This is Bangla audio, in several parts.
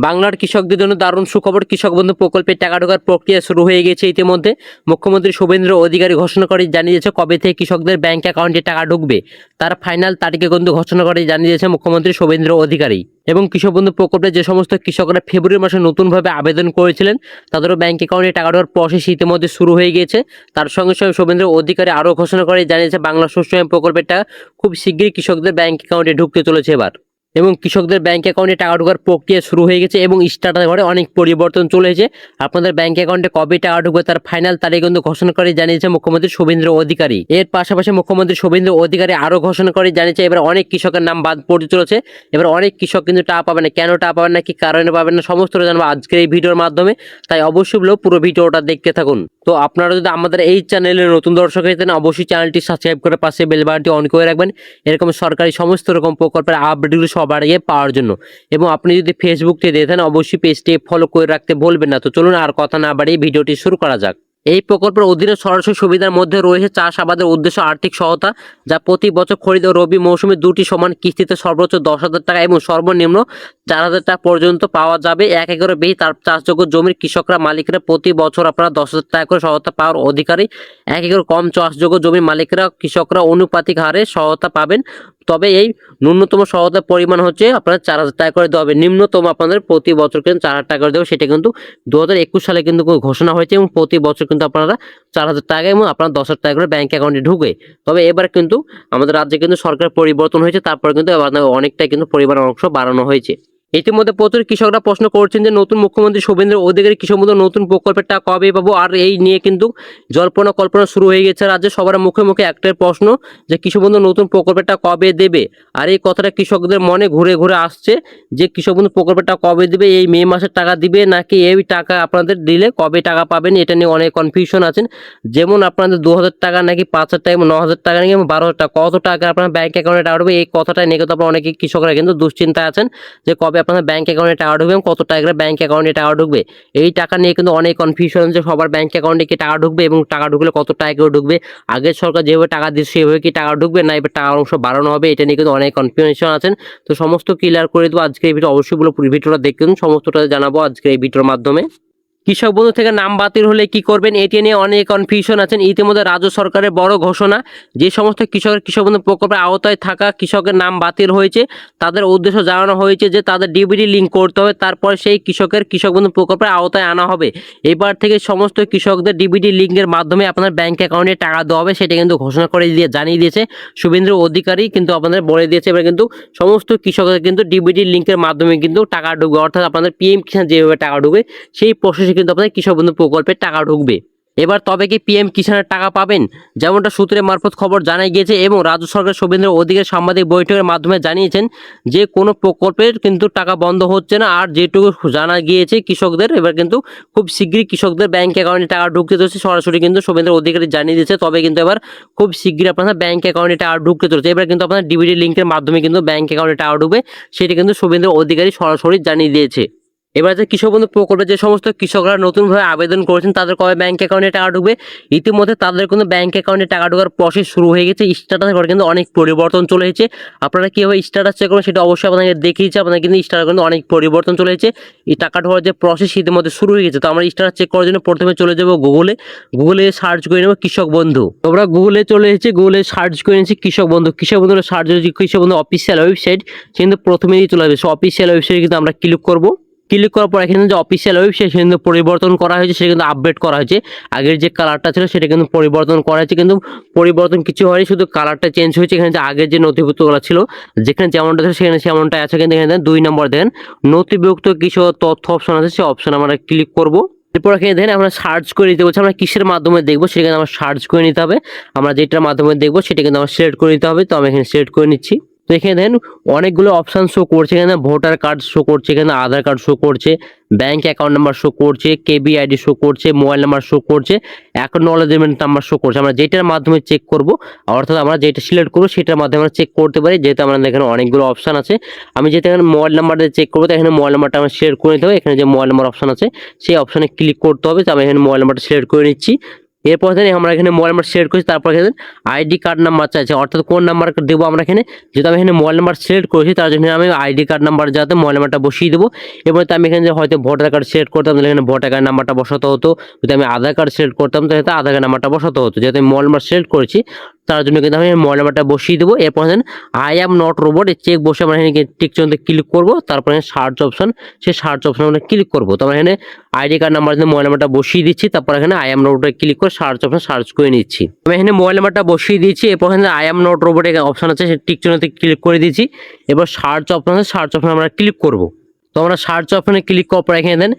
বাংলার কৃষকদের জন্য দারুণ সুখবর। কৃষক বন্ধু প্রকল্পে টাকা ঢোকার প্রক্রিয়া শুরু হয়ে গেছে ইতিমধ্যে। মুখ্যমন্ত্রী শুভেন্দু অধিকারী ঘোষণা করে জানিয়েছে কবে থেকে কৃষকদের ব্যাংক অ্যাকাউন্টে টাকা ঢুকবে। তার ফাইনাল তারিখে কিন্তু ঘোষণা করে জানিয়েছে মুখ্যমন্ত্রী শুভেন্দু অধিকারী। এবং কৃষক বন্ধু প্রকল্পে যে সমস্ত কৃষকরা ফেব্রুয়ারি মাসে নতুনভাবে আবেদন করেছিলেন তাদেরও ব্যাংক অ্যাকাউন্টে টাকা ঢোকার প্রসেস ইতিমধ্যে শুরু হয়ে গিয়েছে। তার সঙ্গে সঙ্গে শুভেন্দু অধিকারী আরও ঘোষণা করে জানিয়েছে বাংলা শস্য বীমা প্রকল্পের টাকা খুব শীঘ্রই কৃষকদের ব্যাংক অ্যাকাউন্টে ঢুকতে চলেছে এবার। এবং কৃষকদের ব্যাংক অ্যাকাউন্টে টাকা ঢোকার প্রক্রিয়া শুরু হয়ে গেছে এবং স্ট্যাটাস ঘরে অনেক পরিবর্তন চলে এসেছে। আপনাদের ব্যাংক অ্যাকাউন্টে কবে টাকা ঢুকবে তার ফাইনাল তারিখ কিন্তু ঘোষণা করে জানিয়েছে মুখ্যমন্ত্রী শুভেন্দু অধিকারী। এর পাশাপাশি মুখ্যমন্ত্রী শুভেন্দু অধিকারী আরও ঘোষণা করে জানিয়েছে এবার অনেক কৃষকের নাম বাদ পড়তে চলেছে। এবার অনেক কৃষক কিন্তু টাকা পাবে না, কেন টাকা পাবেন না, কি কারণে পাবেন না, সমস্তটা জানবো আজকের এই ভিডিওর মাধ্যমে। তাই অবশ্যই পুরো ভিডিওটা দেখতে থাকুন। তো আপনারা যদি আমাদের এই চ্যানেলে নতুন দর্শক হয়ে থাকেন অবশ্যই চ্যানেলটি সাবস্ক্রাইব করে পাশে বেল বাটনটি অন করে রাখবেন এরকম সরকারি সমস্ত রকম প্রকল্পের আপডেটগুলো সবার আগে পাওয়ার জন্য। এবং আপনি যদি ফেসবুক থেকে দেখেন অবশ্যই পেজটি ফলো করে রাখতে ভুলবেন না। তো চলুন আর কথা না বাড়িয়ে ভিডিওটি শুরু করা যাক। এই প্রকল্পের অধীনে সরাসরি সুবিধার মধ্যে রয়েছে চাষ আবাদের উদ্দেশ্য আর্থিক সহায়তা, যা প্রতি বছর খরিদ ও রবি মৌসুমে দুটি সমান কিস্তিতে সর্বোচ্চ 10,000 টাকা এবং সর্বনিম্ন 4,000 টাকা পর্যন্ত পাওয়া যাবে। 1 একরের বেশি তার চাষযোগ্য জমির কৃষকরা মালিকরা প্রতি বছর আপনারা 10,000 টাকা করে সহায়তা পাওয়ার অধিকারী। 1 একর কম চাষযোগ্য জমির মালিকরা কৃষকরা অনুপাতিক হারে সহায়তা পাবেন। তবে এই ন্যূনতম সহায়তার পরিমাণ হচ্ছে আপনার 4,000 টাকা করে দেওয়া হবে। নিম্নতম আপনাদের প্রতি বছর কিন্তু 4,000 টাকা করে দেবে, সেটা কিন্তু 2021 সালে কিন্তু ঘোষণা হয়েছে এবং প্রতি বছর কিন্তু আপনারা 4,000 টাকা এবং আপনার 10,000 টাকা করে ব্যাংক অ্যাকাউন্টে ঢুকে। তবে এবার কিন্তু আমাদের রাজ্যে কিন্তু সরকার পরিবর্তন হয়েছে, তারপরে কিন্তু অনেকটাই কিন্তু পরিমাণ অংশ বাড়ানো হয়েছে। ইতিমধ্যে প্রচুর কৃষকরা প্রশ্ন করছেন যে নতুন মুখ্যমন্ত্রী শুভেন্দু অধিকারী কৃষক বন্ধু নতুন প্রকল্পের টাকা কবে পাবো, আর এই নিয়ে কিন্তু জল্পনা কল্পনা শুরু হয়ে গেছে রাজ্যে। সবার মুখে মুখে একটাই প্রশ্ন যে কৃষক বন্ধু নতুন প্রকল্পের টাকা কবে দেবে। আর এই কথাটা কৃষকদের মনে ঘুরে ঘুরে আসছে যে কৃষক বন্ধু প্রকল্পের টাকা কবে দিবে, এই মে মাসের টাকা দিবে নাকি এই টাকা আপনাদের দিলে কবে টাকা পাবেন, এটা নিয়ে অনেক কনফিউশন আছেন। যেমন আপনাদের 2,000 টাকা নাকি 5,000 টাকা, 9,000 টাকা নাকি 12,000 টাকা, কত টাকা আপনার ব্যাংক অ্যাকাউন্টে টাকা ঢুকবে, এই কথাটা নিয়ে কিন্তু আপনার অনেক কৃষকরা কিন্তু দুশ্চিন্তায় আছেন যে কবে আপনাদের ব্যাংক অ্যাকাউন্টে টাকা ঢুকবে এবং কত টাকা ব্যাংক অ্যাকাউন্টে টাকা ঢুকবে। এই টাকা নিয়ে কিন্তু অনেক কনফিউশন যে সবার ব্যাংক অ্যাকাউন্টে কি টাকা ঢুকবে এবং টাকা ঢুকলে কত টাকা করে ঢুকবে, আগের সরকার যেভাবে টাকা দিচ্ছে সেভাবে কি টাকা ঢুকবে না এবার টাকার অংশ বাড়ানো হবে, এটা নিয়ে কিন্তু অনেক কনফিউশন আছেন। তো সমস্ত ক্লিয়ার করে দেবো আজকে এই ভিডিও, অবশ্যই পুরো ভিডিওটা দেখুন, সমস্তটা জানাবো আজকে এই ভিডিওর মাধ্যমে। কৃষক বন্ধু থেকে নাম বাতিল হলে কি করবেন, এটি নিয়ে অনেক কনফিউশন আছেন। ইতিমধ্যে রাজ্য সরকারের বড় ঘোষণা, যে সমস্ত কৃষক বন্ধু প্রকল্পের আওতায় থাকা কৃষকের নাম বাতিল হয়েছে তাদের উদ্দেশ্য জানানো হয়েছে যে তাদের ডিবিটি লিঙ্ক করতে হবে, তারপর সেই কৃষক বন্ধু প্রকল্পের আওতায় আনা হবে। এবার থেকে সমস্ত কৃষকদের ডিবিটি লিঙ্কের মাধ্যমে আপনার ব্যাংক অ্যাকাউন্টে টাকা দেওয়া হবে, সেটা কিন্তু ঘোষণা করে জানিয়ে দিয়েছে শুভেন্দু অধিকারী, কিন্তু আপনাদের বলে দিয়েছে এবার কিন্তু সমস্ত কৃষকদের কিন্তু ডিবিটি লিঙ্কের মাধ্যমে কিন্তু টাকা ঢুকবে, অর্থাৎ আপনাদের পিএম কিষাণ যেভাবে টাকা ঢুকবে সেই প্রসেসে কিন্তু আপনাদের কৃষক বন্ধু প্রকল্পের টাকা ঢুকবে। এবার তবে কি পিএম কিষাণের টাকা পাবেন, যেমনটা সূত্রের মারফত খবর জানা গিয়েছে। এবং রাজ্য সরকার শুভেন্দু অধিকারী সাংবাদিক বৈঠকের মাধ্যমে জানিয়েছেন যে কোনো প্রকল্পের কিন্তু টাকা বন্ধ হচ্ছে না। আর যেটুকু জানা গিয়েছে কৃষকদের এবার কিন্তু খুব শীঘ্রই কৃষকদের ব্যাংক অ্যাকাউন্টে টাকা ঢুকতে চলেছে, সরাসরি কিন্তু শুভেন্দু অধিকারী জানিয়ে দিয়েছে। তবে কিন্তু এবার খুব শীঘ্রই আপনার ব্যাংক অ্যাকাউন্টে টাকা ঢুকতে চলেছে। এবার কিন্তু আপনার ডিবিটি লিঙ্কের মাধ্যমে কিন্তু ব্যাংক অ্যাকাউন্টে টাকা ঢুকবে, সেটি কিন্তু শুভেন্দু অধিকারী সরাসরি জানিয়ে দিয়েছে। এবার যে কৃষক বন্ধু প্রকল্পে যে সমস্ত কৃষকরা নতুনভাবে আবেদন করেছেন তাদের কবে ব্যাংক অ্যাকাউন্টে টাকা ঢুকবে, ইতিমধ্যে তাদের কিন্তু ব্যাংক অ্যাকাউন্টে টাকা ঢোকার প্রসেস শুরু হয়ে গেছে। স্ট্যাটাস করে কিন্তু অনেক পরিবর্তন চলে এসেছে। আপনারা কীভাবে স্ট্যাটাস চেক করবেন সেটা অবশ্যই আপনাদের দেখিয়েছে। আপনাদের কিন্তু স্ট্যাটাস কিন্তু অনেক পরিবর্তন চলে এসেছে। এই টাকা ঢোকার যে প্রসেস ইতিমধ্যে শুরু হয়ে গেছে। তো আমরা স্ট্যাটাস চেক করার জন্য প্রথমে চলে যাবো গুগলে সার্চ করে নেবো কৃষক বন্ধু। আমরা গুগলে চলে এসেছি, গুগলে সার্চ করে নিয়েছি কৃষক বন্ধু সার্চ করেছি কৃষক বন্ধু অফিসিয়াল ওয়েবসাইট, কিন্তু প্রথমেই চলে আসবে। সো অফিসিয়াল ওয়েবসাইটে কিন্তু আমরা ক্লিক করবো। ক্লিক করার পর এখানে যে অফিসিয়াল ওয়েবসাইট সেটা কিন্তু পরিবর্তন করা হয়েছে, সেটা কিন্তু আপডেট করা হয়েছে। আগের যে কালারটা ছিল সেটা কিন্তু পরিবর্তন করা হয়েছে, কিন্তু পরিবর্তন কিছু হয়নি, শুধু কালারটা চেঞ্জ হয়েছে। এখানে যে আগের যে নথিভুক্তগুলো ছিল যেখানে যেমনটা ছিল সেখানে সেমনটা আছে, কিন্তু এখানে 2 নম্বর দেখেন নথিভুক্ত কিছু তথ্য অপশন আছে, সেই অপশন আমরা ক্লিক করব। এরপর এখানে দেখেন আমরা সার্চ করে নিতে বলছি আমরা কিসের মাধ্যমে দেখবো, সেটা কিন্তু আমরা সার্চ করে নিতে হবে। আমরা যেটার মাধ্যমে দেখবো সেটা কিন্তু আমরা সিলেক্ট করে নিতে হবে। তো আমি এখানে সিলেক্ট করে নিচ্ছি। তো এখানে দেখেন অনেকগুলো অপশান শো করছে, এখানে ভোটার কার্ড শো করছে, এখানে আধার কার্ড শো করছে, ব্যাংক অ্যাকাউন্ট নাম্বার শো করছে, কেবি আইডি শো করছে, মোবাইল নাম্বার শো করছে, অ্যাকনোলেজমেন্ট নাম্বার শো করছে। আমরা যেটার মাধ্যমে চেক করব, অর্থাৎ আমরা যেটা সিলেক্ট করবো সেটার মাধ্যমে আমরা চেক করতে পারি, যেহেতু আমাদের এখানে অনেকগুলো অপশান আছে। আমি যেহেতু এখানে মোবাইল নাম্বার দিয়ে চেক করবো, তো এখানে মোবাইল নাম্বারটা আমরা সিলেক্ট করে নিতে হবে। এখানে যে মোবাইল নাম্বার অপশান আছে সেই অপশানে ক্লিক করতে হবে। তো আমি এখানে মোবাইল নাম্বারটা সিলেক্ট করে নিচ্ছি। এরপর দেখেন আমরা এখানে মোবাইল নাম্বার সিলেক্ট করছি, তারপর এখানে আইডি কার্ড নাম্বার চাইছে, অর্থাৎ কোন নাম্বার দেবো আমরা এখানে। যেহেতু আমি এখানে মোবাইল নাম্বার সিলেক্ট করেছি তার জন্য আমি আইডি কার্ড নাম্বার যাতে মোবাইল নাম্বারটা বসিয়ে দেবো। এবার আমি এখানে যে হয়তো ভোটার কার্ড সিলেক্ট করতাম তাহলে এখানে ভোটার কার্ড নাম্বারটা বসাতে হতো, যদি আমি আধার কার্ড সিলেক্ট করতাম তাহলে আধার কার্ড নাম্বারটা বসাতে হতো। যেহেতু আমি মোবাইল নাম্বার সিলেক্ট করেছি তার জন্য কিন্তু আমি মোবাইল নাম্বারটা বসিয়ে দেবো। এরপর I am not robot check বসে আমরা এখানে টিক চিহ্নতে ক্লিক করবো, তারপরে সার্চ অপশন, সেই সার্চ অপশন আমরা ক্লিক করবো। তো আমরা এখানে আইডি কার্ড নাম্বার মোবাইল নাম্বারটা বসিয়ে দিচ্ছি, তারপর এখানে আই অ্যাম নট রোবটে ক্লিক করে সার্চ অপশন সার্চ করে নিচ্ছি। আমি এখানে মোবাইল নাম্বারটা বসিয়ে দিচ্ছি, এরপর এখানে I am not robot option আছে সেই টিক চিহ্নতে ক্লিক করে দিচ্ছি। এবার সার্চ অপশন আছে, সার্চ অপশন আমরা ক্লিক করবো। তো আমরা সার্চ অপশনে ক্লিক করার পর এখানে দেন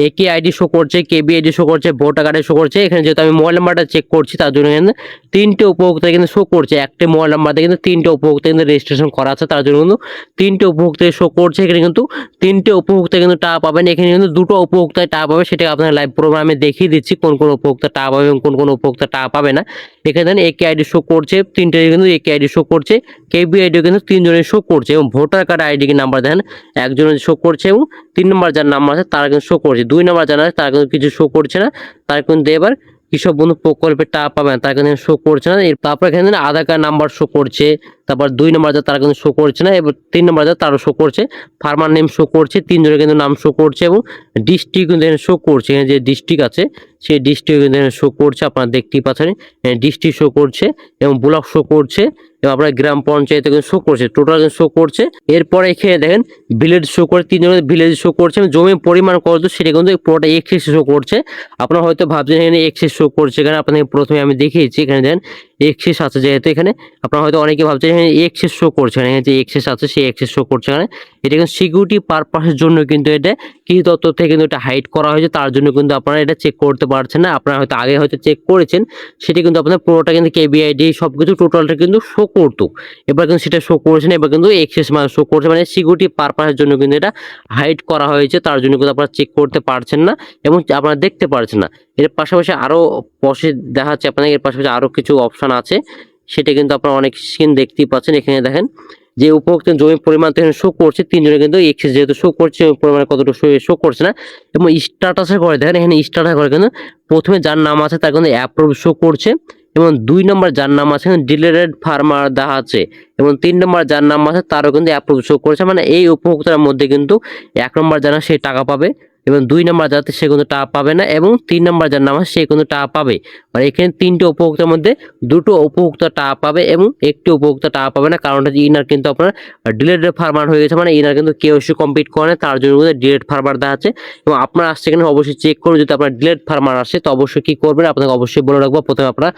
একই আইডি শো করছে, কেবি আইডি শো করছে, ভোটার কার্ডে শো করছে। এখানে যেহেতু আমি মোবাইল নাম্বারটা চেক করছি তার জন্য এখানে 3টে উপভোক্তা কিন্তু শো করছে। একটা মোবাইল নাম্বারে কিন্তু 3টে উপভোক্তা কিন্তু রেজিস্ট্রেশন করা আছে, তার জন্য কিন্তু 3টে উপভোক্তা শো করছে। এখানে কিন্তু 3টে উপভোক্তা কিন্তু টাকা পাবেন, এখানে কিন্তু 2টো উপভোক্তায় টাকা পাবে, সেটা আপনার লাইভ প্রোগ্রামে দেখিয়ে দিচ্ছি কোন কোন উপভোক্তা টাকা পাবে এবং কোন কোন উপভোক্তা টাকা পাবে না। এখানে দেন একই আইডি শো করছে, 3টে কিন্তু একই আইডি শো করছে, কেবি আইডিও কিন্তু 3জনের শো করছে এবং ভোটার কার্ড আইডি নাম্বার দেখেন একজনের শো করছে এবং 3 নম্বর যার নাম্বার আছে তারা কিন্তু শো করছে। 2 নম্বর যারা আছে তারা কিন্তু কিছু শো করছে না, তারা কিন্তু এবার কৃষক বন্ধু প্রকল্পের টাকা পাবেন তারা কিন্তু শো করছে না। তারপর এখানে আধার কার্ড নাম্বার শো করছে, তারপর 2 নম্বর যারা তারা কিন্তু শো করছে না, এবার 3 নম্বর যারা তারা শো করছে, ফার্মার নেম শো করছে, 3 জনের কিন্তু নাম শো করছে এবং ডিস্ট্রিক্ট কিন্তু এখানে শো করছে। এখানে যে ডিস্ট্রিক্ট আছে সেই ডিস্ট্রিক্ট কিন্তু এখানে শো করছে, আপনারা দেখতেই পাচ্ছেন ডিস্ট্রিক্ট শো করছে এবং ব্লক শো করছে এবং আপনার গ্রাম পঞ্চায়েত কিন্তু শো করছে, টোটাল কিন্তু শো করছে। এরপরে এখানে দেখেন ভিলেজ শো করে, 3 জনের ভিলেজ শো করছে, জমির পরিমাণ কত সেটা কিন্তু পুরোটা এক্সেস শো করছে। আপনারা হয়তো ভাবছেন এখানে এক্সেস শো করছে, এখানে আপনাদের প্রথমে আমি দেখিয়েছি এখানে দেন এক্সেস আছে, যেহেতু এখানে আপনারা হয়তো অনেকে ভাবছেন এখানে এক্সেস শো করছে, এখানে যে এক্সেস আছে সেই এক্সেস শো করছে। এখানে এটা কিন্তু সিকিউরিটি পারপাসের জন্য কিন্তু এটা কি তথ্য থেকে কিন্তু এটা হাইড করা হয়েছে, তার জন্য কিন্তু আপনারা এটা চেক করতে পারছেন না। আপনারা হয়তো আগে হয়তো চেক করেছেন, সেটা কিন্তু আপনাদের পুরোটা কিন্তু কেবিআইডি সবকিছু টোটালটা কিন্তু শো করতো, এবার কিন্তু সেটা শো করছে না, এবার কিন্তু এক্সেস মানে শো করছে, মানে সিকিউরিটি পারপাসের জন্য কিন্তু এটা হাইড করা হয়েছে, তার জন্য কিন্তু আপনারা চেক করতে পারছেন না এবং আপনারা দেখতে পারছেন না। এর পাশাপাশি আরো পাশে দেখাচ্ছে আপনাদের, এর পাশাপাশি আরো কিছু অপশন আছে, সেটা কিন্তু আপনারা অনেক স্ক্রিন দেখতেই পাচ্ছেন। এখানে দেখেন যে উপভোক্তা জমির পরিমাণ তো এখানে শো করছে, 3 জনে কিন্তু এক্সেস যেহেতু শো করছে পরিমাণে কতটুকু শো করছে না। এবং স্ট্যাটাসের করে দেখেন এখানে স্ট্যাটাস করে কিন্তু প্রথমে যার নাম আছে তার কিন্তু অ্যাপ্রুভ শো করছে এবং 2 নম্বর যার নাম আছে ডিলেটেড ফার্মার দেখা আছে এবং 3 নম্বর যার নাম আছে তারও কিন্তু অ্যাপ্রুভ শো করছে। মানে এই উপভোক্তার মধ্যে কিন্তু 1 নম্বর যারা সে টাকা পাবে এবং 2 নম্বর যাতে সে কিন্তু টাকা পাবে না এবং 3 নম্বর যার নাম আছে সে কিন্তু টাকা পাবে। মানে এখানে 3টে উপভোক্তার মধ্যে 2টো উপভোক্তা টাকা পাবে এবং 1টি উপভোক্তা টাকা পাবে না, কারণটা যে ইনার কিন্তু আপনার ডিলেটেড ফার্মার হয়ে গেছে, মানে ইনার কিন্তু কেওসি কমপ্লিট করে না, তার জন্য কিন্তু ডিলেট ফার্মার দেখাচ্ছে। এবং আপনার আসছে এখানে অবশ্যই চেক করুন, যদি আপনার ডিলেট ফার্মার আসে তো অবশ্যই কি করবেন আপনাকে অবশ্যই বলে রাখবো, প্রথমে আপনারা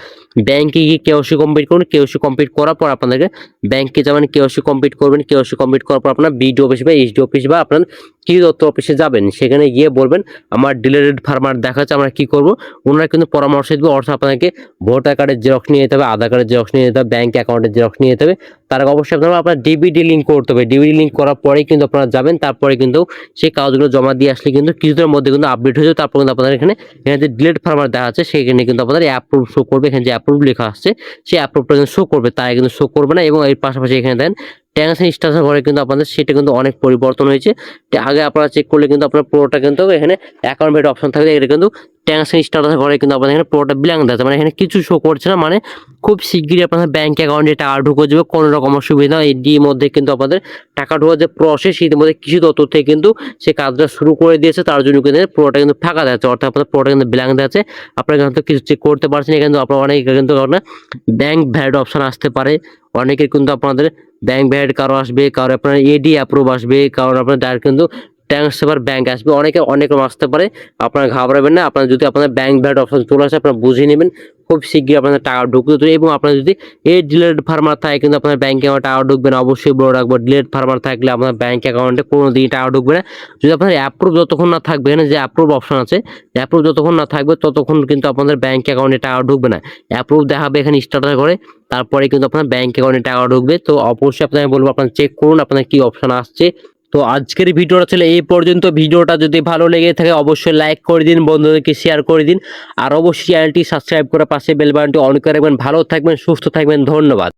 ব্যাংকে গিয়ে কেওসি কমপ্লিট করুন, কেওসি কমপ্লিট করার পর আপনাদেরকে ব্যাংকে যাবেন, কেওসি কমপ্লিট করবেন, কেওসি কমপ্লিট করার পর আপনার বিডিও অফিস বা এইচডি অফিস বা আপনার কি দপ্তর অফিসে যাবেন, সেখানে গিয়ে বলবেন আমার ডিলেটেড ফার্মার দেখাচ্ছে, আমরা কি করব, ওনারা কিন্তু পরামর্শ দেবে। অর্থাৎ আপনাকে ভোটার কার্ডের জেরক্স নিয়ে যেতে হবে, আধার কার্ডের জেরক্স নিয়ে যেতে হবে, ব্যাংক অ্যাকাউন্টের জেরক্স নিয়ে যেতে হবে, তার অবশ্যই আপনার ডিবিডি লিঙ্ক করতে হবে। ডিবিডি লিঙ্ক করার পরেই কিন্তু আপনারা যাবেন, তারপরে কিন্তু সেই কাগজগুলো জমা দিয়ে আসলে কিন্তু কিছুদিনের মধ্যে কিন্তু আপডেট হয়ে যাবে। তারপর কিন্তু আপনাদের এখানে যে ডিলেট ফার্মার দেখা আছে সেখানে কিন্তু আপনাদের অ্যাপ্রুভ শো করবে, এখানে যে অ্যাপ্রুভ লেখা আসছে সেই অ্যাপ্রুভটা কিন্তু শো করবে, তাই কিন্তু শো করবে না। এবং এর পাশাপাশি এখানে দেন ট্যাক্স এন্ড স্ট্যাটাস ঘরে কিন্তু আপনাদের সেটা কিন্তু অনেক পরিবর্তন হয়েছে। আগে আপনারা চেক করলে কিন্তু আপনার পুরোটা কিন্তু এখানে অ্যাকাউন্ট ভেরিফাই অপশন থাকবে, এটা কিন্তু ট্যাক্স এন্ড স্ট্যাটাস ঘরে কিন্তু আপনাদের এখানে পুরোটা ব্ল্যাঙ্ক দেখাচ্ছে, মানে এখানে কিছু শো করছে না। মানে খুব শিগগিরই আপনাদের ব্যাংক অ্যাকাউন্টে টাকা ঢুকে যাবে, কোনো রকম অসুবিধা এর মধ্যে কিন্তু আপনাদের টাকা ঢোকার যে প্রসেস সেটির মধ্যে কিছু তথ্য থেকে কিন্তু সে কাজটা শুরু করে দিয়েছে, তার জন্য কিন্তু পুরোটা কিন্তু ফাঁকা দেখাচ্ছে, অর্থাৎ আপনাদের পুরোটা কিন্তু ব্ল্যাঙ্ক দেখাচ্ছে। আপনারা কিন্তু কিছু চেক করতে পারছেন, এখানে কিন্তু আপনার অনেক কিন্তু ব্যাংক ভ্যালিড অপশন আসতে পারে, অনেকের কিন্তু আপনাদের ব্যাংক ভ্যালিড কারো আসবে, কারো আপনার এডি অ্যাপ্রুভ আসবে, কারণ আপনার ডাইরেক্ট কিন্তু ট্রান্সফার ব্যাংক আসবে, অনেক রকম আসতে পারে। আপনারা ঘাবড়াবেন না, আপনার যদি আপনার ব্যাংক ভ্যালিড অপশন চলে আসে আপনারা বুঝে নেবেন, খুব শীঘ্রই আপনাদের টাকা ঢুকতে দেবে। এবং আপনার যদি এই ডিলেট ফার্মার থাকে কিন্তু আপনার ব্যাংকে আমার টাকা ঢুকবে না, অবশ্যই বলে রাখবো ডিলেট ফার্মার থাকলে আপনার ব্যাংক অ্যাকাউন্টে কোনো দিন টাকা ঢুকবে না। যদি আপনার অ্যাপ্রুভ যতক্ষণ না থাকবে, এখানে যে অ্যাপ্রুভ অপশন আছে অ্যাপ্রুভ যতক্ষণ না থাকবে ততক্ষণ কিন্তু আপনাদের ব্যাংক অ্যাকাউন্টে টাকা ঢুকবে না। অ্যাপ্রুভ দেখাবে এখানে স্টার্টার করে, তারপরে কিন্তু আপনার ব্যাংক অ্যাকাউন্টে টাকা ঢুকবে। তো অবশ্যই আপনাকে বলবো আপনারা চেক করুন আপনার কি অপশন আসছে। তো আজকের ভিডিওটা ছিল এই পর্যন্ত। ভিডিওটা যদি ভালো লেগে থাকে অবশ্যই লাইক করে দিন, বন্ধুদেরকে শেয়ার করে দিন, আর অবশ্যই চ্যানেলটি সাবস্ক্রাইব করে পাশে বেল বাটনটি অন করে রাখবেন। ভালো থাকবেন, সুস্থ থাকবেন, ধন্যবাদ।